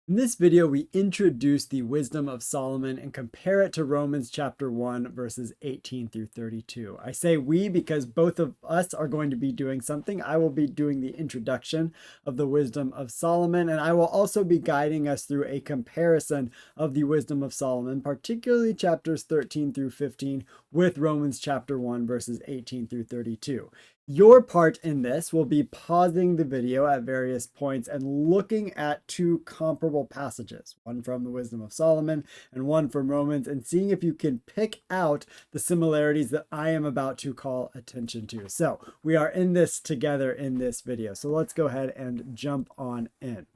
In this video, we introduce the wisdom of Solomon and compare it to Romans chapter 1, verses 18 through 32. I say we because both of us are going to be doing something. I will be doing the introduction of the wisdom of Solomon, and I will also be guiding us through a comparison of the wisdom of Solomon, particularly chapters 13 through 15, with Romans chapter 1, verses 18 through 32. Your part in this will be pausing the video at various points and looking at two comparable passages, one from the Wisdom of Solomon and one from Romans, and seeing if you can pick out the similarities that I am about to call attention to. So we are in this together in this video. So let's go ahead and jump on in.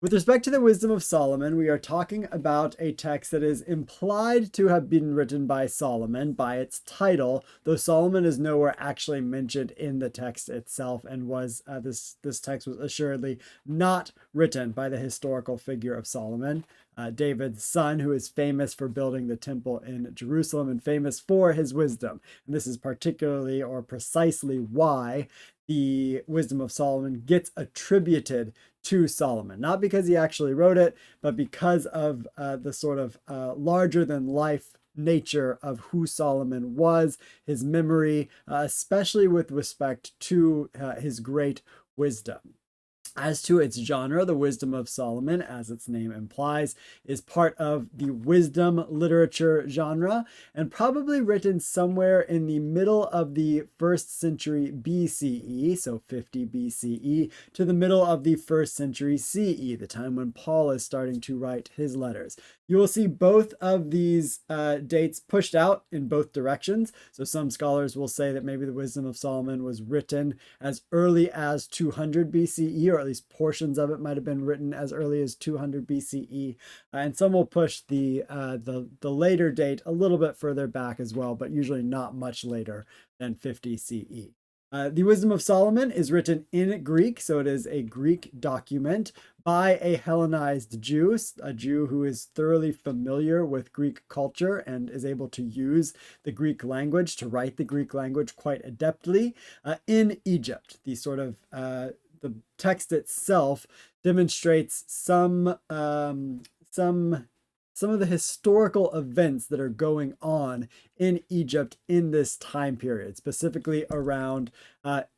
With respect to the Wisdom of Solomon, we are talking about a text that is implied to have been written by Solomon by its title, though Solomon is nowhere actually mentioned in the text itself, and was this text was assuredly not written by the historical figure of Solomon, David's son, who is famous for building the temple in Jerusalem and famous for his wisdom. And this is particularly or precisely why the Wisdom of Solomon gets attributed to Solomon, not because he actually wrote it, but because of the sort of larger than life nature of who Solomon was, his memory, especially with respect to his great wisdom. As to its genre, the Wisdom of Solomon, as its name implies, is part of the wisdom literature genre and probably written somewhere in the middle of the 1st century BCE, so 50 BCE, to the middle of the 1st century CE, the time when Paul is starting to write his letters. You will see both of these dates pushed out in both directions. So some scholars will say that maybe the Wisdom of Solomon was written as early as 200 BCE, or at least portions of it might have been written as early as 200 BCE. And some will push the later date a little bit further back as well, but usually not much later than 50 CE. The Wisdom of Solomon is written in Greek, so it is a Greek document by a Hellenized Jew, a Jew who is thoroughly familiar with Greek culture and is able to use the Greek language to write the Greek language quite adeptly in Egypt. The sort of the text itself demonstrates some of the historical events that are going on in Egypt in this time period, specifically around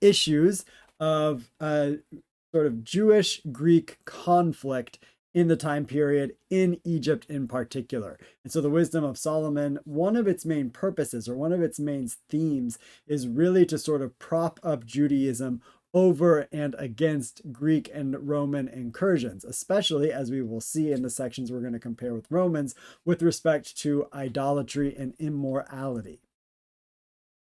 issues of sort of Jewish-Greek conflict in the time period in Egypt in particular. And so the Wisdom of Solomon, one of its main purposes or one of its main themes is really to sort of prop up Judaism over and against Greek and Roman incursions, especially as we will see in the sections we're going to compare with Romans with respect to idolatry and immorality.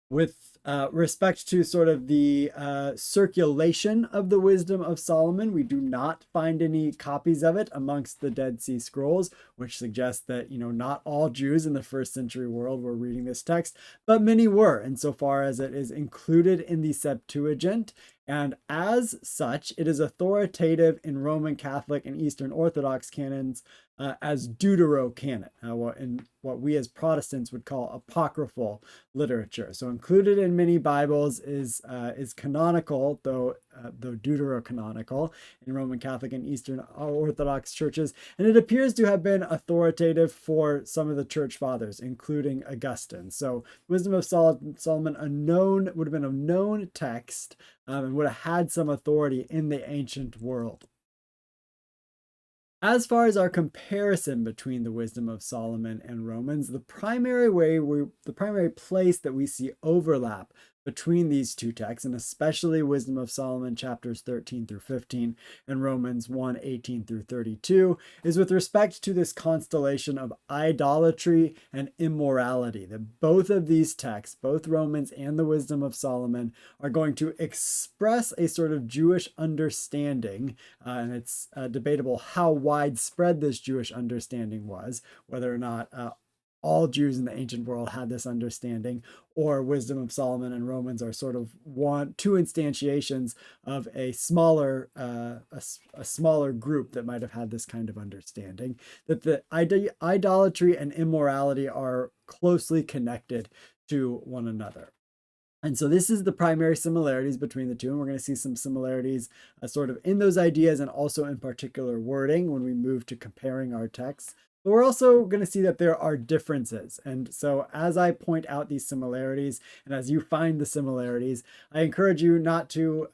With respect to sort of the circulation of the Wisdom of Solomon, we do not find any copies of it amongst the Dead Sea Scrolls, which suggests that, not all Jews in the 1st century world were reading this text, but many were, insofar as it is included in the Septuagint. And as such, it is authoritative in Roman Catholic and Eastern Orthodox canons as Deuterocanon, in what we as Protestants would call apocryphal literature. So included in many Bibles is canonical, though deuterocanonical in Roman Catholic and Eastern Orthodox churches, and it appears to have been authoritative for some of the church fathers, including Augustine. So Wisdom of Solomon would have been a known text and would have had some authority in the ancient world. As far as our comparison between the Wisdom of Solomon and Romans, the primary place that we see overlap between these two texts, and especially Wisdom of Solomon chapters 13 through 15 and Romans 1, 18 through 32, is with respect to this constellation of idolatry and immorality. That both of these texts, both Romans and the Wisdom of Solomon, are going to express a sort of Jewish understanding, and it's debatable how widespread this Jewish understanding was, whether or not all Jews in the ancient world had this understanding, or Wisdom of Solomon and Romans are sort of two instantiations of a smaller group that might have had this kind of understanding, that the idolatry and immorality are closely connected to one another. And so this is the primary similarities between the two. And we're going to see some similarities sort of in those ideas and also in particular wording when we move to comparing our texts. But we're also going to see that there are differences. And so as I point out these similarities and as you find the similarities, I encourage you not to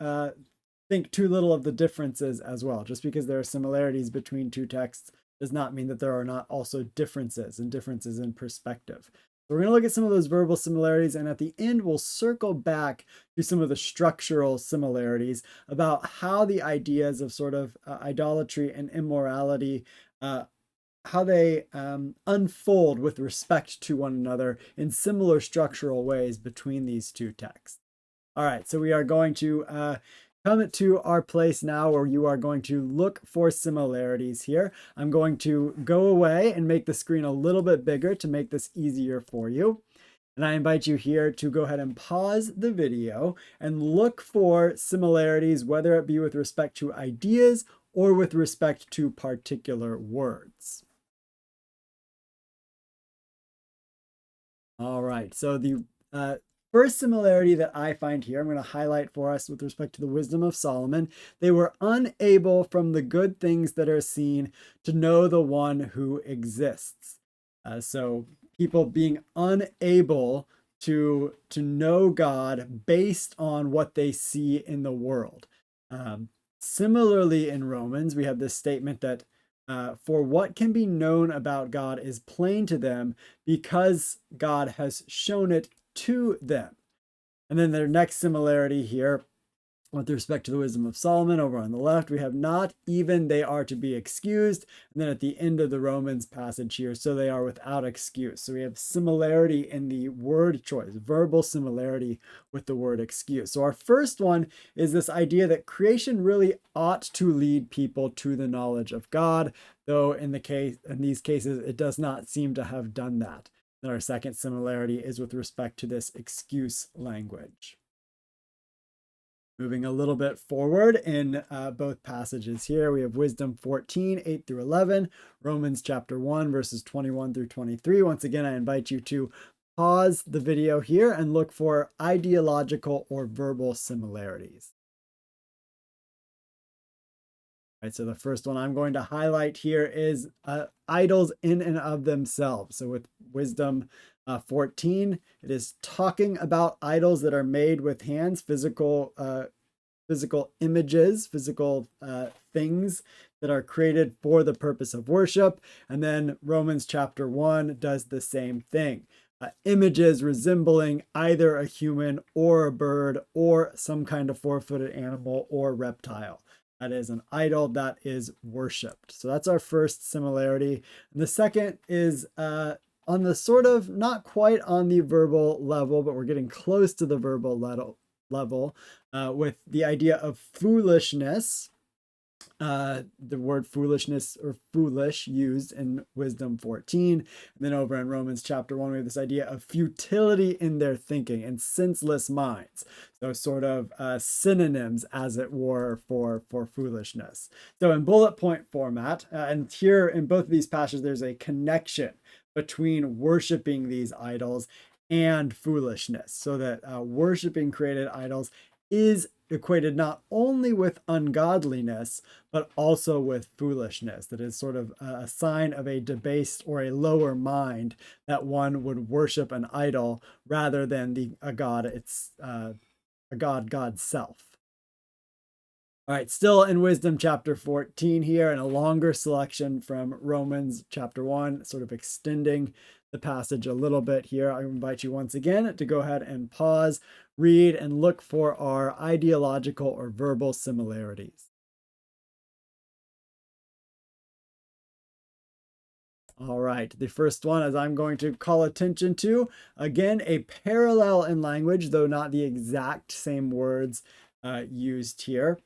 think too little of the differences as well. Just because there are similarities between two texts does not mean that there are not also differences and differences in perspective. So we're going to look at some of those verbal similarities, and at the end, we'll circle back to some of the structural similarities about how the ideas of sort of idolatry and immorality, how they unfold with respect to one another in similar structural ways between these two texts. All right, so we are going to come to our place now where you are going to look for similarities here. I'm going to go away and make the screen a little bit bigger to make this easier for you. And I invite you here to go ahead and pause the video and look for similarities, whether it be with respect to ideas or with respect to particular words. All right, so the first similarity that I find here, I'm going to highlight for us with respect to the wisdom of Solomon. They were unable from the good things that are seen to know the one who exists. So people being unable to know God based on what they see in the world. Similarly, in Romans, we have this statement that for what can be known about God is plain to them because God has shown it to them. And then their next similarity here with respect to the wisdom of Solomon over on the left, we have not even they are to be excused. And then at the end of the Romans passage here, so they are without excuse. So we have similarity in the word choice, verbal similarity with the word excuse. So our first one is this idea that creation really ought to lead people to the knowledge of God, though in these cases, it does not seem to have done that. And our second similarity is with respect to this excuse language. Moving a little bit forward in both passages here, we have Wisdom 14, 8 through 11, Romans chapter 1, verses 21 through 23. Once again, I invite you to pause the video here and look for ideological or verbal similarities. All right, so the first one I'm going to highlight here is idols in and of themselves. So with Wisdom 14, it is talking about idols that are made with hands, physical images, physical things that are created for the purpose of worship. And then Romans chapter 1 does the same thing. Images resembling either a human or a bird or some kind of four-footed animal or reptile. That is an idol that is worshipped. So that's our first similarity. And the second is on the sort of not quite on the verbal level, but we're getting close to the verbal level with the idea of foolishness. The word foolishness or foolish used in Wisdom 14. And then over in Romans chapter 1, we have this idea of futility in their thinking and senseless minds. So sort of synonyms, as it were, for foolishness. So in bullet point format, and here in both of these passages, there's a connection between worshiping these idols and foolishness. So that worshiping created idols is equated not only with ungodliness, but also with foolishness. That is sort of a sign of a debased or a lower mind that one would worship an idol rather than a god. It's God's self. All right, still in Wisdom chapter 14 here, and a longer selection from Romans chapter 1, sort of extending the passage a little bit here. I invite you once again to go ahead and pause, read, and look for our ideological or verbal similarities. All right, the first one, as I'm going to call attention to, again, a parallel in language, though not the exact same words used here.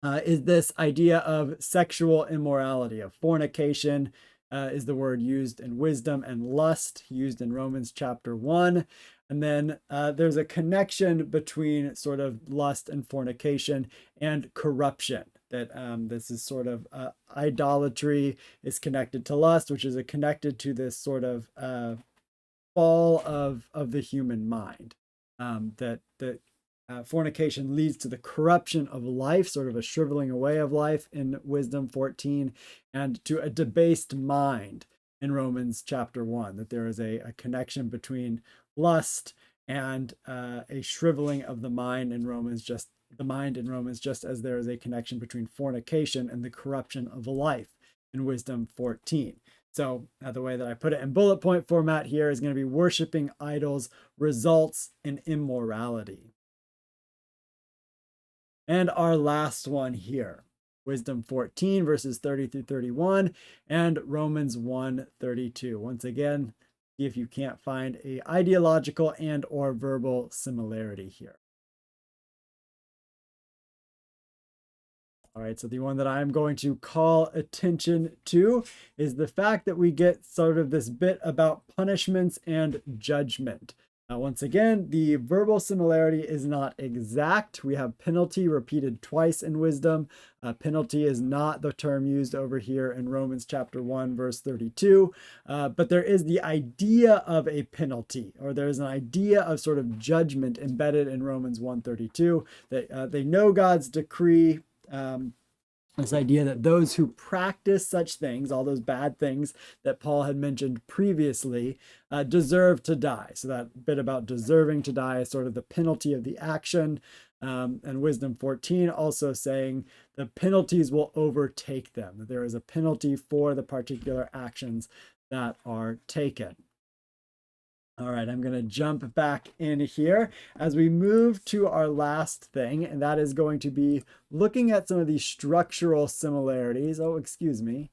Is this idea of sexual immorality, of fornication, is the word used in wisdom, and lust used in Romans chapter 1. And then there's a connection between sort of lust and fornication and corruption. That this is sort of idolatry is connected to lust, which is connected to this sort of fall of the human mind. that fornication leads to the corruption of life, sort of a shriveling away of life in Wisdom 14, and to a debased mind in Romans chapter 1, that there is a connection between lust and a shriveling of the mind in Romans, just as there is a connection between fornication and the corruption of life in Wisdom 14. So the way that I put it in bullet point format here is going to be worshiping idols results in immorality. And our last one here, Wisdom 14, verses 30 through 31, and Romans 1:32. Once again, see if you can't find a ideological and or verbal similarity here. All right, so the one that I'm going to call attention to is the fact that we get sort of this bit about punishments and judgment. Once again, the verbal similarity is not exact. We have penalty repeated twice in wisdom. Penalty is not the term used over here in Romans chapter 1, verse 32. But there is the idea of a penalty, or there's an idea of sort of judgment embedded in Romans 1:32, that they know God's decree. This idea that those who practice such things, all those bad things that Paul had mentioned previously, deserve to die. So that bit about deserving to die is sort of the penalty of the action. And Wisdom 14 also saying the penalties will overtake them, that there is a penalty for the particular actions that are taken. All right, I'm going to jump back in here as we move to our last thing, and that is going to be looking at some of these structural similarities. Oh, excuse me.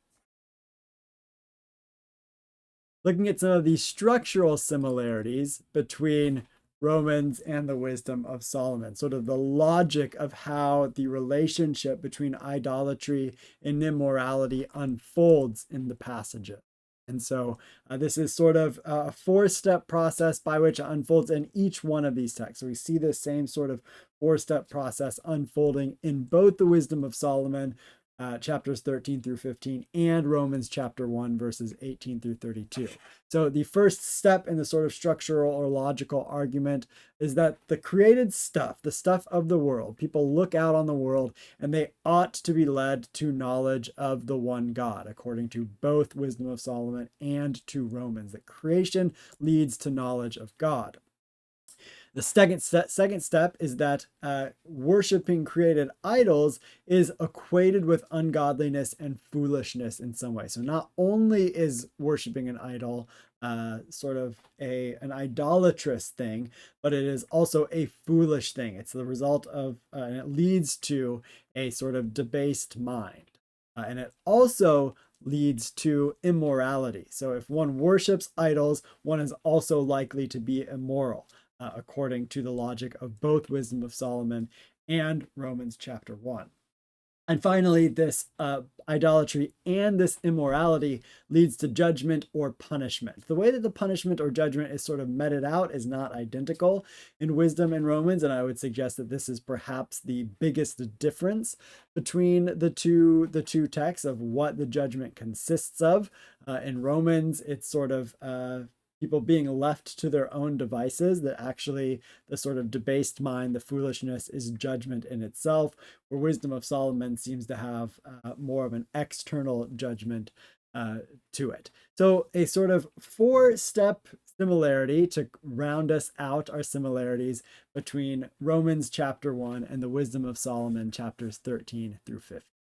Looking at some of these structural similarities between Romans and the Wisdom of Solomon, sort of the logic of how the relationship between idolatry and immorality unfolds in the passages. And so this is sort of a four-step process by which it unfolds in each one of these texts. So we see this same sort of four-step process unfolding in both the Wisdom of Solomon, chapters 13 through 15, and Romans chapter 1, verses 18 through 32. So the first step in the sort of structural or logical argument is that the created stuff, the stuff of the world, people look out on the world and they ought to be led to knowledge of the one God, according to both Wisdom of Solomon and to Romans, that creation leads to knowledge of God. The second step is that worshiping created idols is equated with ungodliness and foolishness in some way. So not only is worshiping an idol sort of an idolatrous thing, but it is also a foolish thing. It's the result of, and it leads to a sort of debased mind. And it also leads to immorality. So if one worships idols, one is also likely to be immoral. According to the logic of both Wisdom of Solomon and Romans chapter 1. And finally, this idolatry and this immorality leads to judgment or punishment. The way that the punishment or judgment is sort of meted out is not identical in Wisdom and Romans, and I would suggest that this is perhaps the biggest difference between the two texts of what the judgment consists of. In Romans, it's sort of people being left to their own devices, that actually the sort of debased mind, the foolishness, is judgment in itself, where Wisdom of Solomon seems to have more of an external judgment to it. So a sort of four-step similarity to round us out our similarities between Romans chapter 1 and the Wisdom of Solomon chapters 13 through 15.